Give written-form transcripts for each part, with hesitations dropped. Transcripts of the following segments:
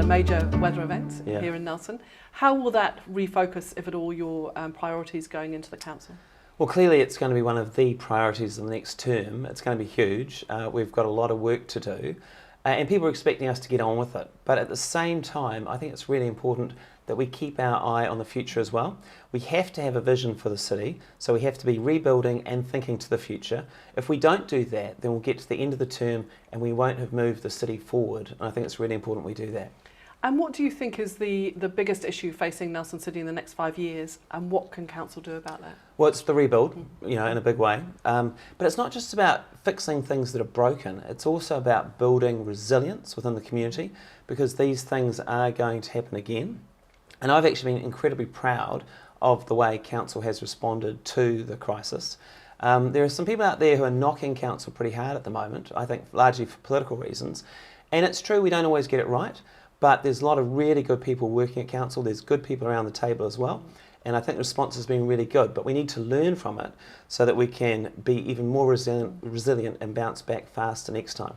Major weather events here in Nelson. How will that refocus, if at all, your priorities going into the council? Well, clearly it's going to be one of the priorities of the next term. It's going to be huge. We've got a lot of work to do and people are expecting us to get on with it. But at the same time, I think it's really important that we keep our eye on the future as well. We have to have a vision for the city, so we have to be rebuilding and thinking to the future. If we don't do that, then we'll get to the end of the term and we won't have moved the city forward. And I think it's really important we do that. And what do you think is the biggest issue facing Nelson City in the next 5 years, and what can council do about that? Well, it's the rebuild, in a big way. But it's not just about fixing things that are broken. It's also about building resilience within the community, because these things are going to happen again. And I've actually been incredibly proud of the way council has responded to the crisis. There are some people out there who are knocking council pretty hard at the moment, I think largely for political reasons. And it's true, we don't always get it right. But there's a lot of really good people working at council. There's good people around the table as well. And I think the response has been really good. But we need to learn from it so that we can be even more resilient and bounce back faster next time.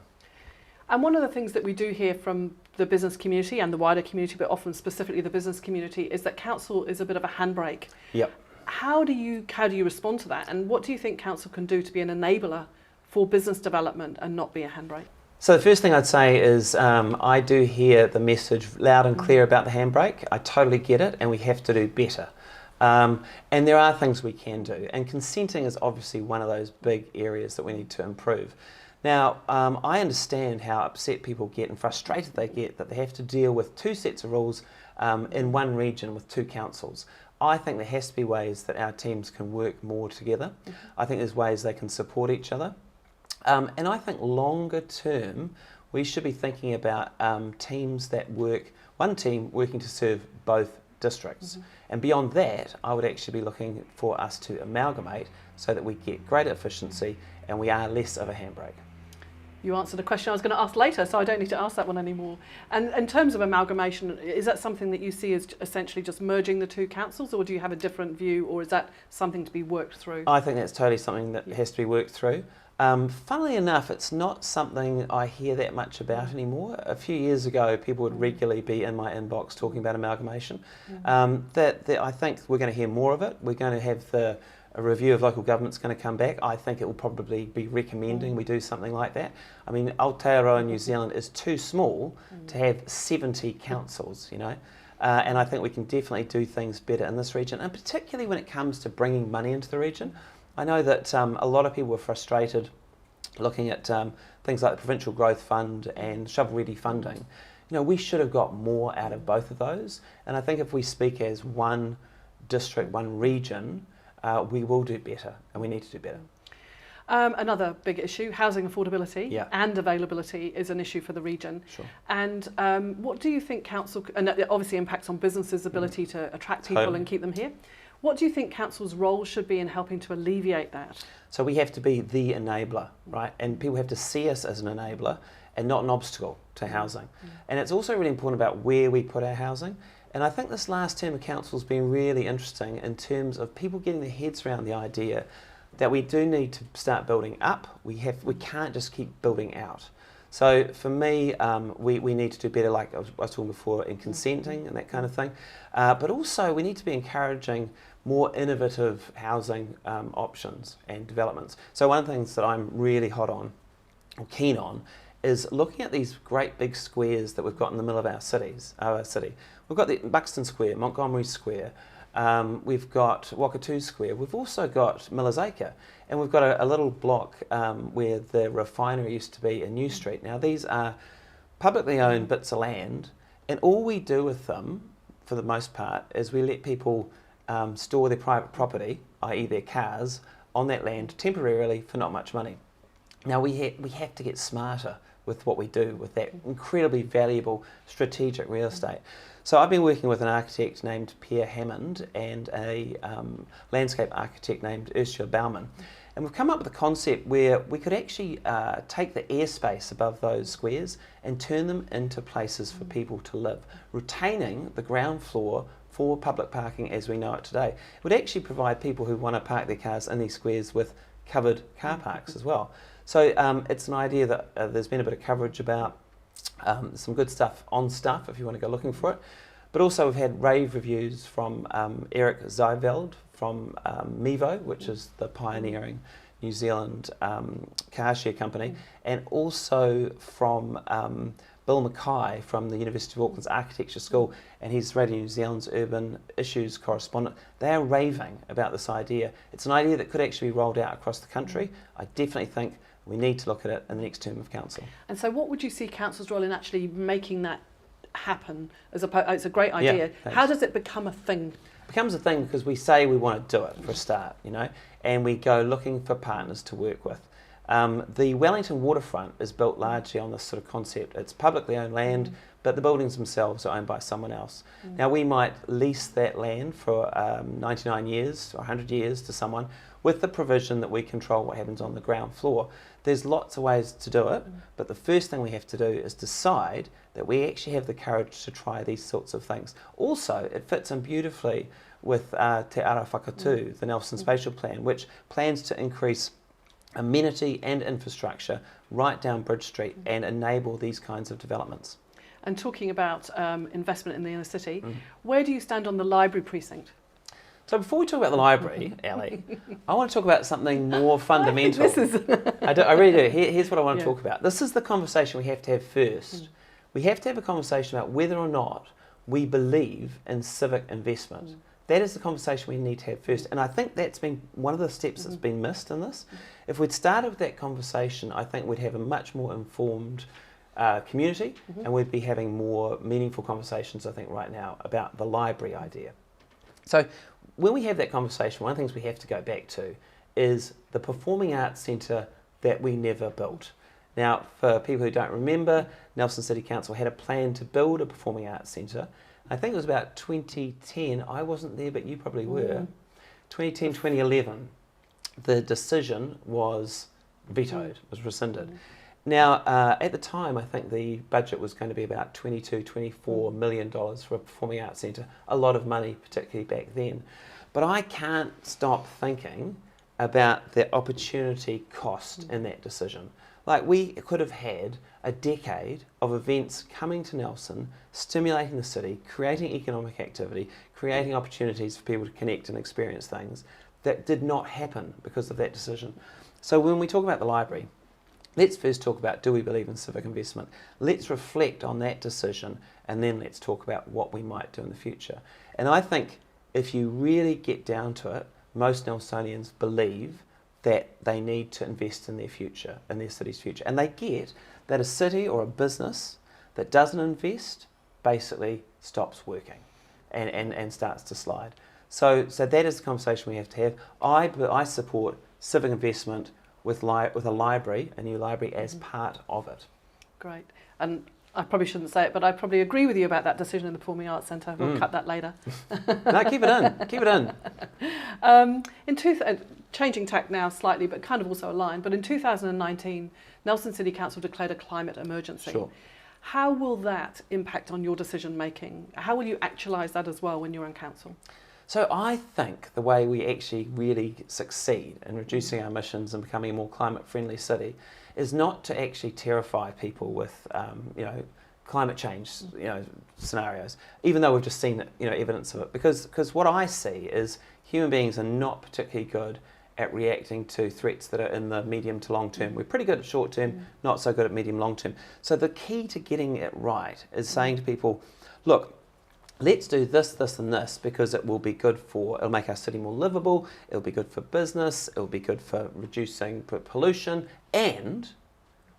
And one of the things that we do hear from the business community and the wider community, but often specifically the business community, is that council is a bit of a handbrake. Yep. How do you respond to that? And what do you think council can do to be an enabler for business development and not be a handbrake? So the first thing I'd say is I do hear the message loud and clear about the handbrake. I totally get it, and we have to do better. And there are things we can do, and consenting is obviously one of those big areas that we need to improve. Now, I understand how upset people get and frustrated they get that they have to deal with two sets of rules in one region with two councils. I think there has to be ways that our teams can work more together. I think there's ways they can support each other. And I think longer term, we should be thinking about teams that work, one team working to serve both districts. And beyond that, I would actually be looking for us to amalgamate so that we get greater efficiency and we are less of a handbrake. You answered a question I was going to ask later, so I don't need to ask that one anymore. And in terms of amalgamation, is that something that you see as essentially just merging the two councils, or do you have a different view, or is that something to be worked through? I think that's totally something that has to be worked through. Funnily enough, it's not something I hear that much about anymore. A few years ago, people would regularly be in my inbox talking about amalgamation. That I think we're going to hear more of it. We're going to have a review of local government's going to come back. I think it will probably be recommending we do something like that. I mean, Aotearoa New Zealand is too small to have 70 councils, and I think we can definitely do things better in this region, and particularly when it comes to bringing money into the region. I know that a lot of people were frustrated looking at things like the Provincial Growth Fund and shovel-ready funding. We should have got more out of both of those, and I think if we speak as one district, one region, we will do better, and we need to do better. Another big issue, housing affordability and availability, is an issue for the region. Sure. And what do you think council, and it obviously impacts on businesses' ability to attract people and keep them here. What do you think council's role should be in helping to alleviate that? So we have to be the enabler, right? And people have to see us as an enabler and not an obstacle to housing. And it's also really important about where we put our housing. And I think this last term of council has been really interesting in terms of people getting their heads around the idea that we do need to start building up. We can't just keep building out. So for me, we need to do better, like I was talking before, in consenting and that kind of thing. But also we need to be encouraging more innovative housing options and developments. So one of the things that I'm really hot on, or keen on, is looking at these great big squares that we've got in the middle of our city. We've got the Buxton Square, Montgomery Square, we've got Wakatu Square, we've also got Miller's Acre, and we've got a little block where the refinery used to be in New Street. Now these are publicly owned bits of land, and all we do with them, for the most part, is we let people store their private property, i.e. their cars, on that land temporarily for not much money. Now we have to get smarter with what we do with that incredibly valuable strategic real estate. So I've been working with an architect named Pierre Hammond and a landscape architect named Ursula Baumann. And we've come up with a concept where we could actually take the airspace above those squares and turn them into places for people to live, retaining the ground floor for public parking as we know it today. It would actually provide people who want to park their cars in these squares with covered car parks as well. So it's an idea that there's been a bit of coverage about, some good stuff on Stuff if you want to go looking for it. But also we've had rave reviews from Eric Ziveld from Mevo, which is the pioneering New Zealand car share company, and also from Bill Mackay from the University of Auckland's Architecture School, and he's Radio New Zealand's Urban Issues correspondent. They are raving about this idea. It's an idea that could actually be rolled out across the country. I definitely think we need to look at it in the next term of council. And so what would you see council's role in actually making that happen? As opposed, it's a great idea. Yeah, how does it become a thing? It becomes a thing because we say we want to do it for a start, you know, and we go looking for partners to work with. The Wellington waterfront is built largely on this sort of concept. It's publicly owned land, but the buildings themselves are owned by someone else. Now we might lease that land for 99 years or 100 years to someone with the provision that we control what happens on the ground floor. There's lots of ways to do it, but the first thing we have to do is decide that we actually have the courage to try these sorts of things. Also, it fits in beautifully with Te Ara Whakatū, the Nelson Spatial Plan, which plans to increase amenity and infrastructure right down Bridge Street and enable these kinds of developments. And talking about investment in the inner city, where do you stand on the library precinct? So before we talk about the library, Ali, I want to talk about something more fundamental. I really do. Here's what I want to talk about. This is the conversation we have to have first. We have to have a conversation about whether or not we believe in civic investment. That is the conversation we need to have first. And I think that's been one of the steps that's been missed in this. If we'd started with that conversation, I think we'd have a much more informed community, and we'd be having more meaningful conversations, I think, right now about the library idea. So when we have that conversation, one of the things we have to go back to is the Performing Arts Centre that we never built. Now, for people who don't remember, Nelson City Council had a plan to build a Performing Arts Centre. I think it was about 2010. I wasn't there, but you probably were. 2010, 2011. The decision was vetoed, was rescinded. Now, at the time, I think the budget was going to be about $22, $24 million for a Performing Arts Centre. A lot of money, particularly back then. But I can't stop thinking about the opportunity cost in that decision. Like, we could have had a decade of events coming to Nelson, stimulating the city, creating economic activity, creating opportunities for people to connect and experience things that did not happen because of that decision. So when we talk about the library, let's first talk about, do we believe in civic investment? Let's reflect on that decision, and then let's talk about what we might do in the future. And I think if you really get down to it, most Nelsonians believe that they need to invest in their future, in their city's future. And they get that a city or a business that doesn't invest basically stops working and starts to slide. So that is the conversation we have to have. I support civic investment with a library, a new library, as part of it. Great. And I probably shouldn't say it, but I probably agree with you about that decision in the Performing Arts Centre. We'll cut that later. No, keep it in. Keep it in. Changing tack now slightly, but kind of also aligned, but in 2019, Nelson City Council declared a climate emergency. Sure. How will that impact on your decision making? How will you actualise that as well when you're on council? So I think the way we actually really succeed in reducing our emissions and becoming a more climate friendly city is not to actually terrify people with climate change scenarios, even though we've just seen evidence of it, because what I see is human beings are not particularly good at reacting to threats that are in the medium to long term. We're pretty good at short term, not so good at medium long term. So the key to getting it right is saying to people, look, let's do this, this and this because it'll make our city more livable, it'll be good for business, it'll be good for reducing pollution, and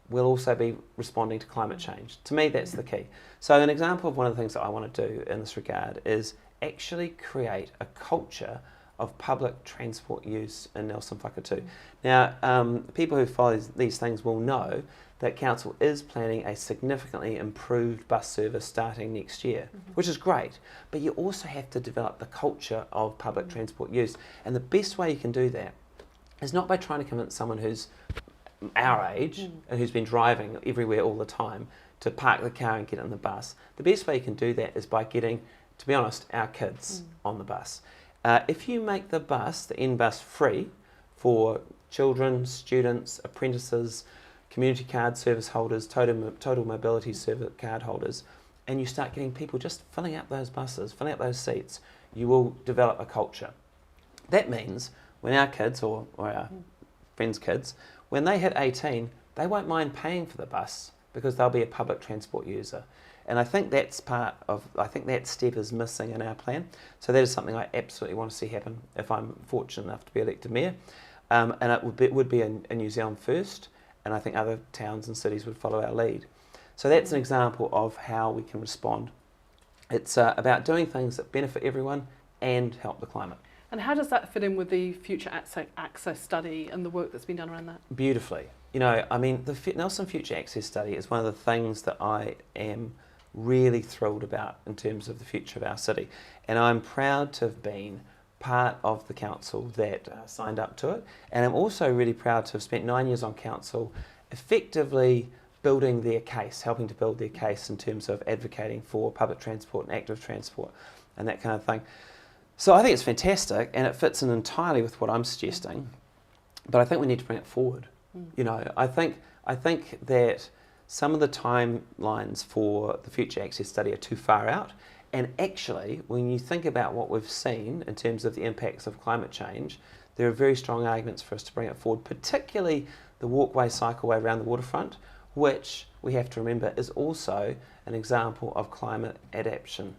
we'll also be responding to climate change. To me, that's the key. So an example of one of the things that I want to do in this regard is actually create a culture of public transport use in Nelson Whakatū. Now, people who follow these things will know that Council is planning a significantly improved bus service starting next year, which is great, but you also have to develop the culture of public transport use. And the best way you can do that is not by trying to convince someone who's our age and who's been driving everywhere all the time to park the car and get on the bus. The best way you can do that is by getting, to be honest, our kids on the bus. If you make the bus, the N bus, free for children, students, apprentices, community card service holders, total mobility service card holders, and you start getting people just filling up those buses, filling up those seats, you will develop a culture. That means when our kids or our friends' kids, when they hit 18, they won't mind paying for the bus because they'll be a public transport user. And I think that step is missing in our plan. So that is something I absolutely want to see happen if I'm fortunate enough to be elected mayor. And it would be a New Zealand first, and I think other towns and cities would follow our lead. So that's an example of how we can respond. It's about doing things that benefit everyone and help the climate. And how does that fit in with the future access study and the work that's been done around that? Beautifully. You know, I mean, the Nelson Future Access Study is one of the things that I am really thrilled about in terms of the future of our city. And I'm proud to have been part of the council that signed up to it. And I'm also really proud to have spent 9 years on council effectively building their case, helping to build their case in terms of advocating for public transport and active transport and that kind of thing. So I think it's fantastic and it fits in entirely with what I'm suggesting, but I think we need to bring it forward. You know, I think that some of the timelines for the Future Access Study are too far out, and actually when you think about what we've seen in terms of the impacts of climate change, there are very strong arguments for us to bring it forward, particularly the walkway, cycleway around the waterfront, which we have to remember is also an example of climate adaptation,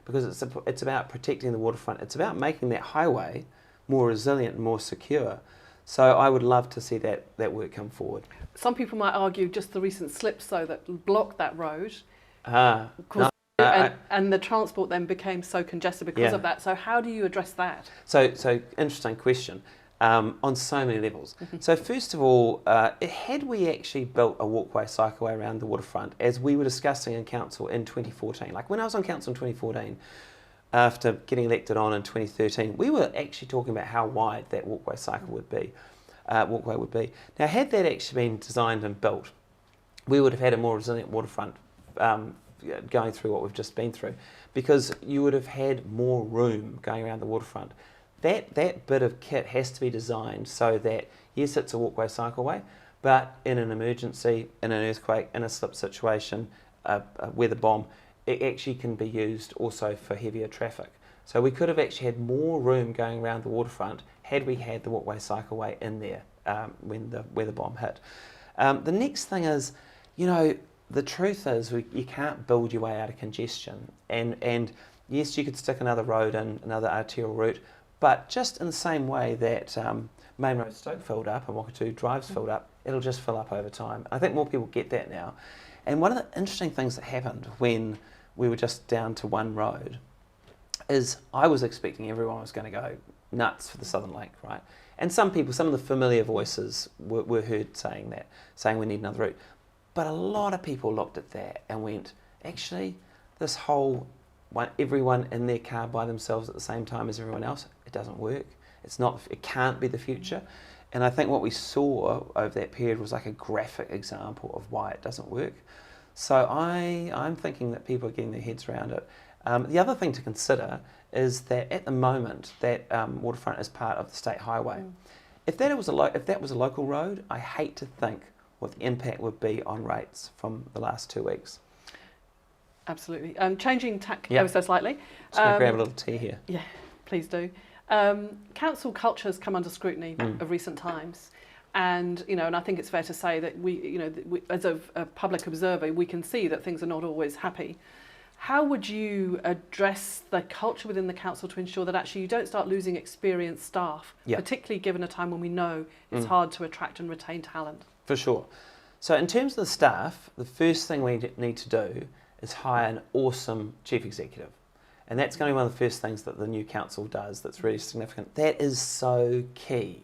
because it's about protecting the waterfront. It's about making that highway more resilient and more secure. So I would love to see that work come forward. Some people might argue just the recent slips, though, that blocked that road. And the transport then became so congested because of that. So how do you address that? So interesting question. On so many levels. So first of all, had we actually built a walkway, cycleway around the waterfront, as we were discussing in council in 2014, like when I was on council in 2014, after getting elected on in 2013, we were actually talking about how wide that walkway would be. Now, had that actually been designed and built, we would have had a more resilient waterfront going through what we've just been through, because you would have had more room going around the waterfront. That bit of kit has to be designed so that, yes, it's a walkway, cycleway, but in an emergency, in an earthquake, in a slip situation, a weather bomb, it actually can be used also for heavier traffic. So we could have actually had more room going around the waterfront had we had the walkway, cycleway in there when the weather bomb hit. The next thing is, you know, the truth is you can't build your way out of congestion. And yes, you could stick another road in, another arterial route, but just in the same way that Main Road Stoke filled up and Wakatu Drive's filled up, it'll just fill up over time. I think more people get that now. And one of the interesting things that happened when we were just down to one road is I was expecting everyone was going to go nuts for the Southern Link, right? And some people, some of the familiar voices were heard saying that, saying we need another route. But a lot of people looked at that and went, actually, this whole everyone in their car by themselves at the same time as everyone else, it doesn't work. It can't be the future. And I think what we saw over that period was like a graphic example of why it doesn't work. So I'm thinking that people are getting their heads around it. The other thing to consider is that at the moment that waterfront is part of the state highway. If that was a local road, I hate to think what the impact would be on rates from the last 2 weeks. Absolutely. Changing tack ever so slightly. Just going to grab a little tea here. Yeah, please do. Council culture has come under scrutiny of recent times. And, you know, and I think it's fair to say that we, as a public observer, we can see that things are not always happy. How would you address the culture within the council to ensure that actually you don't start losing experienced staff, particularly given a time when we know it's hard to attract and retain talent? For sure. So in terms of the staff, the first thing we need to do is hire an awesome chief executive. And that's going to be one of the first things that the new council does that's really significant. That is so key.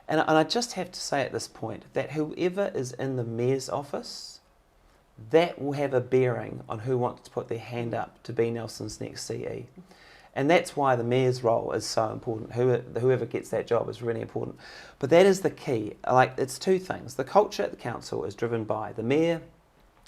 And I just have to say at this point that whoever is in the mayor's office, that will have a bearing on who wants to put their hand up to be Nelson's next CE. And that's why the mayor's role is so important. Whoever gets that job is really important. But that is the key. Like, it's two things. The culture at the council is driven by the mayor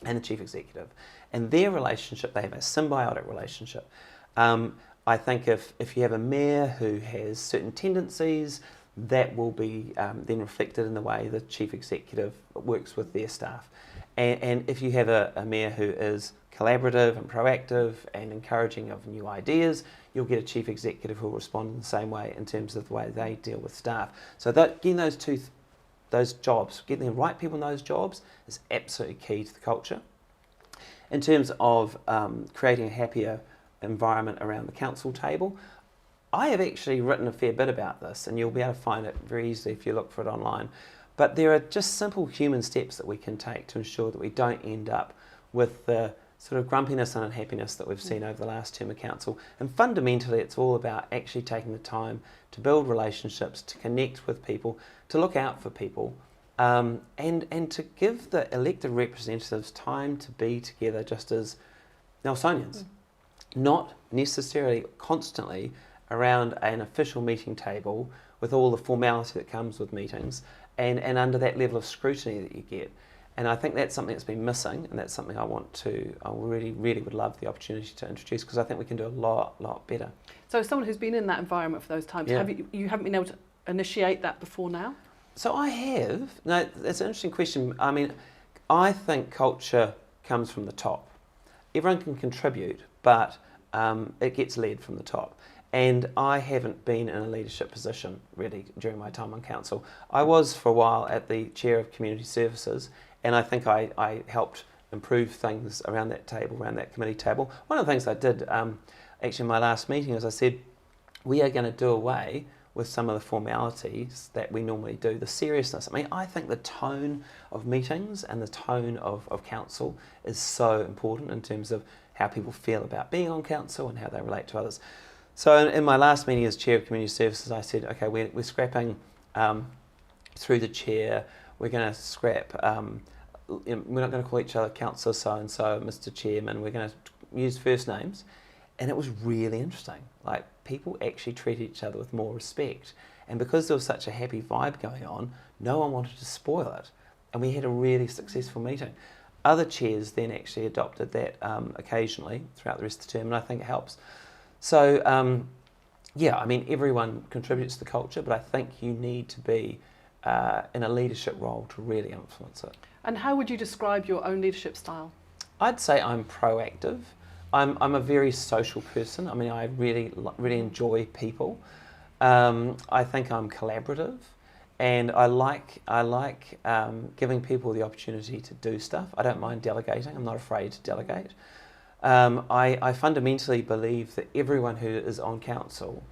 and the chief executive. And their relationship, they have a symbiotic relationship. I think if you have a mayor who has certain tendencies, that will be then reflected in the way the chief executive works with their staff. And if you have a mayor who is collaborative and proactive and encouraging of new ideas, you'll get a chief executive who will respond in the same way in terms of the way they deal with staff. So getting those jobs, getting the right people in those jobs is absolutely key to the culture. In terms of creating a happier environment around the council table, I have actually written a fair bit about this, and you'll be able to find it very easily if you look for it online. But there are just simple human steps that we can take to ensure that we don't end up with the sort of grumpiness and unhappiness that we've seen over the last term of council. And fundamentally, it's all about actually taking the time to build relationships, to connect with people, to look out for people, and to give the elected representatives time to be together just as Nelsonians, not necessarily constantly around an official meeting table with all the formality that comes with meetings and under that level of scrutiny that you get. And I think that's something that's been missing, and that's something I really, really would love the opportunity to introduce, because I think we can do a lot better. So as someone who's been in that environment for those times, Yeah. you haven't been able to initiate that before now? So I have. No, that's an interesting question. I mean, I think culture comes from the top. Everyone can contribute, but it gets led from the top. And I haven't been in a leadership position really during my time on council. I was for a while at the chair of community services, and I think I helped improve things around that table, around that committee table. One of the things I did actually in my last meeting is I said, we are going to do away with some of the formalities that we normally do, the seriousness. I mean, I think the tone of meetings and the tone of council is so important in terms of how people feel about being on council and how they relate to others. So in my last meeting as chair of community services, I said, okay, we're scrapping through the chair. We're going to scrap. We're not going to call each other councillor so and so, Mr. Chairman. We're going to use first names, and it was really interesting. Like, people actually treat each other with more respect, and because there was such a happy vibe going on, no one wanted to spoil it, and we had a really successful meeting. Other chairs then actually adopted that occasionally throughout the rest of the term, and I think it helps. So, yeah, I mean, everyone contributes to the culture, but I think you need to be in a leadership role to really influence it. And how would you describe your own leadership style? I'd say I'm proactive. I'm a very social person. I mean, I really enjoy people. I think I'm collaborative, and I like giving people the opportunity to do stuff. I don't mind delegating. I'm not afraid to delegate. I fundamentally believe that everyone who is on council,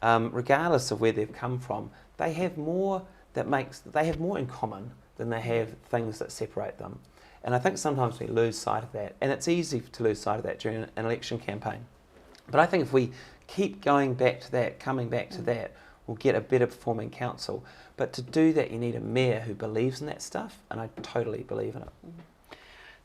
regardless of where they've come from, they have more in common than they have things that separate them. And I think sometimes we lose sight of that, and it's easy to lose sight of that during an election campaign. But I think if we keep going back to that, coming back to that, we'll get a better performing council. But to do that, you need a mayor who believes in that stuff, and I totally believe in it.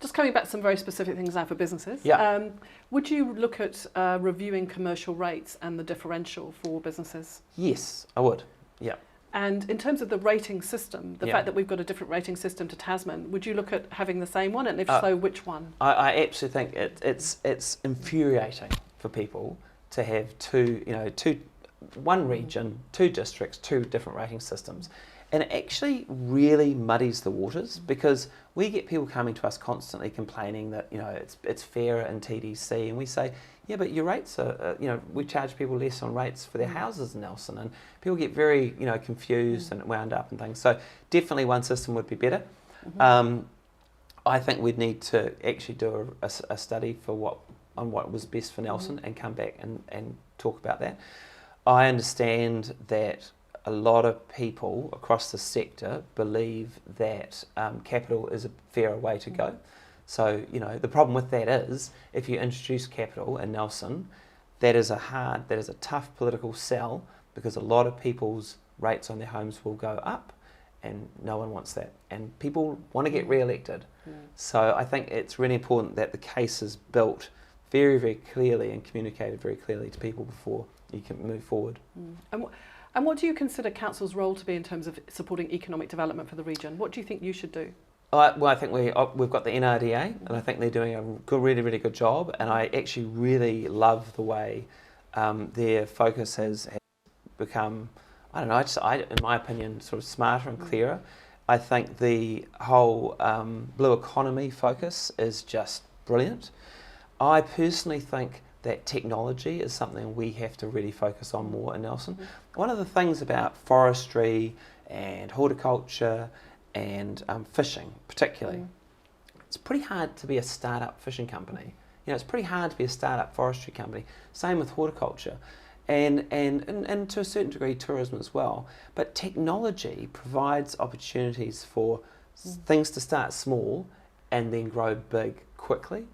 Just coming back to some very specific things now for businesses. Yeah. Would you look at reviewing commercial rates and the differential for businesses? Yes, I would. Yeah. And in terms of the rating system, the Yeah. fact that we've got a different rating system to Tasman, would you look at having the same one? And if so, which one? I absolutely think it's infuriating for people to have one region, two districts, two different rating systems. And it actually really muddies the waters, because we get people coming to us constantly complaining that it's fairer in TDC, and we say, yeah, but your rates are we charge people less on rates for their houses in Nelson, and people get very confused and wound up and things. So definitely one system would be better. I think we'd need to actually do a study on what was best for Nelson and come back and talk about that. I understand that a lot of people across the sector believe that capital is a fairer way to go. So, the problem with that is, if you introduce capital in Nelson, that is a tough political sell, because a lot of people's rates on their homes will go up, and no one wants that. And people want to get re-elected. So I think it's really important that the case is built very, very clearly and communicated very clearly to people before you can move forward. And what do you consider council's role to be in terms of supporting economic development for the region? What do you think you should do? Well, I think we've got the NRDA, and I think they're doing a really, really good job. And I actually really love the way their focus has become, I don't know, in my opinion, sort of smarter and clearer. I think the whole blue economy focus is just brilliant. I personally think that technology is something we have to really focus on more in Nelson. One of the things about forestry and horticulture and fishing particularly, it's pretty hard to be a start-up fishing company. You know, it's pretty hard to be a start-up forestry company. Same with horticulture and to a certain degree tourism as well. But technology provides opportunities for things to start small and then grow big quickly.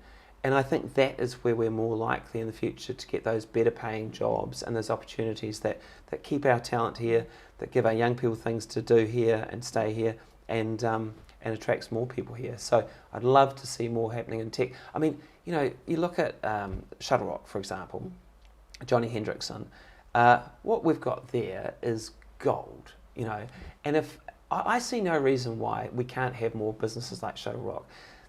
And I think that is where we're more likely in the future to get those better paying jobs and those opportunities that keep our talent here, that give our young people things to do here and stay here, and attracts more people here. So I'd love to see more happening in tech. I mean, you know, you look at Shuttle Rock, for example, Johnny Hendrickson. What we've got there is gold, you know. And if I see no reason why we can't have more businesses like Shuttle Rock.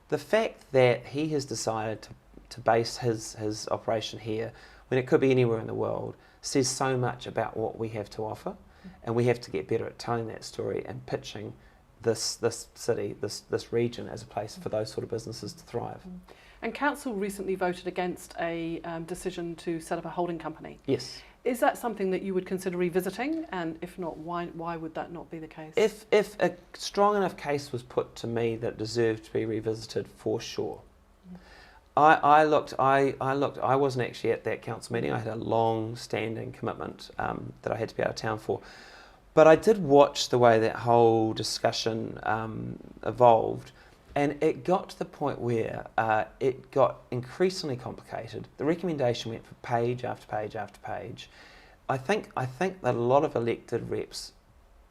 The fact that he has decided to base his operation here when it could be anywhere in the world says so much about what we have to offer, and we have to get better at telling that story and pitching this city, this region as a place for those sort of businesses to thrive. And council recently voted against a decision to set up a holding company. Yes. Is that something that you would consider revisiting? And if not, why would that not be the case? If a strong enough case was put to me that deserved to be revisited, for sure. I wasn't actually at that council meeting. I had a long-standing commitment that I had to be out of town for. But I did watch the way that whole discussion evolved, and it got to the point where it got increasingly complicated. The recommendation went for page after page after page. I think that a lot of elected reps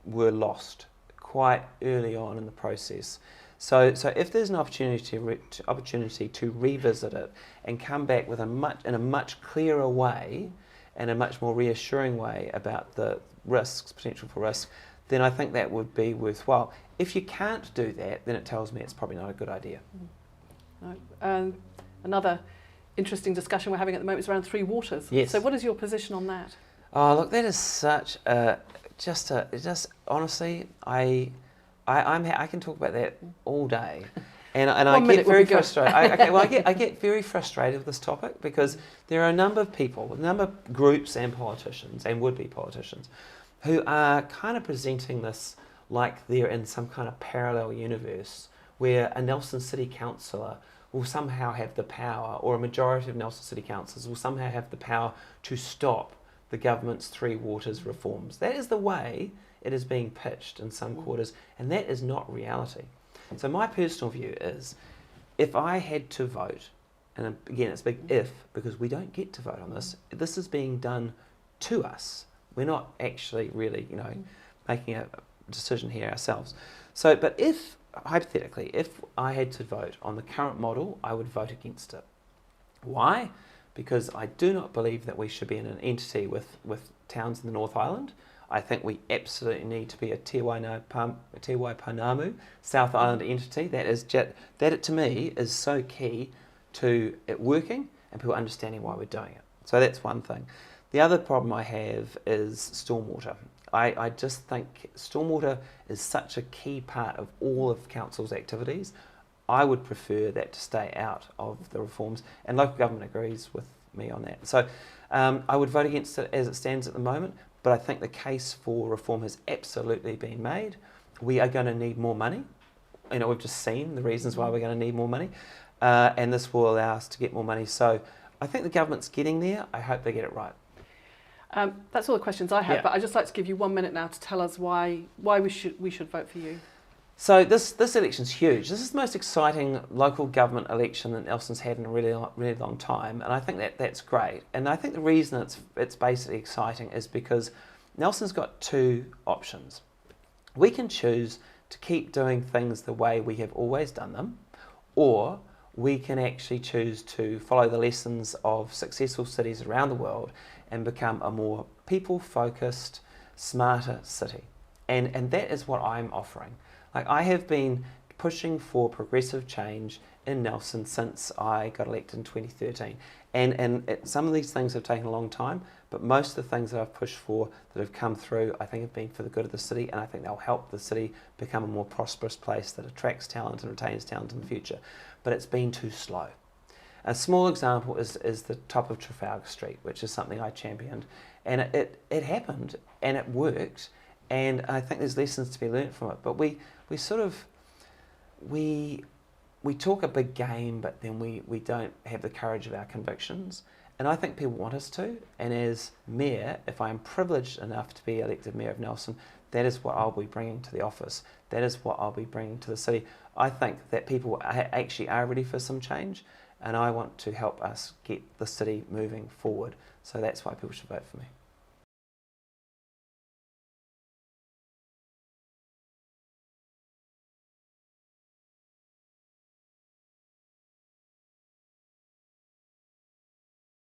were lost quite early on in the process. So if there's an opportunity to revisit it and come back with in a much clearer way and a much more reassuring way about the potential for risk, then I think that would be worthwhile. If you can't do that, then it tells me it's probably not a good idea. Another interesting discussion we're having at the moment is around Three Waters. Yes. So what is your position on that? Oh, look, that is such honestly, I can talk about that all day. And I get very frustrated. I get very frustrated with this topic because there are a number of people, a number of groups and politicians and would-be politicians who are kind of presenting this like they're in some kind of parallel universe where a Nelson City councillor will somehow have the power, or a majority of Nelson City councillors will somehow have the power to stop the government's Three Waters reforms. That is the way it is being pitched in some quarters, and that is not reality. So my personal view is, if I had to vote, and again it's a big if, because we don't get to vote on this, this is being done to us. We're not actually really, making a decision here ourselves. So, but if, hypothetically, if I had to vote on the current model, I would vote against it. Why? Because I do not believe that we should be in an entity with towns in the North Island. I think we absolutely need to be a Te Waipounamu South Island entity. That to me is so key to it working and people understanding why we're doing it. So that's one thing. The other problem I have is stormwater. I just think stormwater is such a key part of all of council's activities. I would prefer that to stay out of the reforms, and local government agrees with me on that. So I would vote against it as it stands at the moment, but I think the case for reform has absolutely been made. We are going to need more money. We've just seen the reasons why we're going to need more money, and this will allow us to get more money. So I think the government's getting there. I hope they get it right. That's all the questions I have, Yeah. but I'd just like to give you 1 minute now to tell us why we should vote for you. So this election's huge. This is the most exciting local government election that Nelson's had in a really long time, and I think that's great. And I think the reason it's basically exciting is because Nelson's got two options. We can choose to keep doing things the way we have always done them, or we can actually choose to follow the lessons of successful cities around the world and become a more people-focused, smarter city. And that is what I'm offering. Like, I have been pushing for progressive change in Nelson since I got elected in 2013. Some of these things have taken a long time, but most of the things that I've pushed for that have come through, I think have been for the good of the city, and I think they'll help the city become a more prosperous place that attracts talent and retains talent in the future. But it's been too slow. A small example is the top of Trafalgar Street, which is something I championed, and it happened and it worked, and I think there's lessons to be learnt from it. But we talk a big game, but then we don't have the courage of our convictions. And I think people want us to. And as mayor, if I'm privileged enough to be elected mayor of Nelson, that is what I'll be bringing to the office. That is what I'll be bringing to the city. I think that people actually are ready for some change, and I want to help us get the city moving forward. So that's why people should vote for me.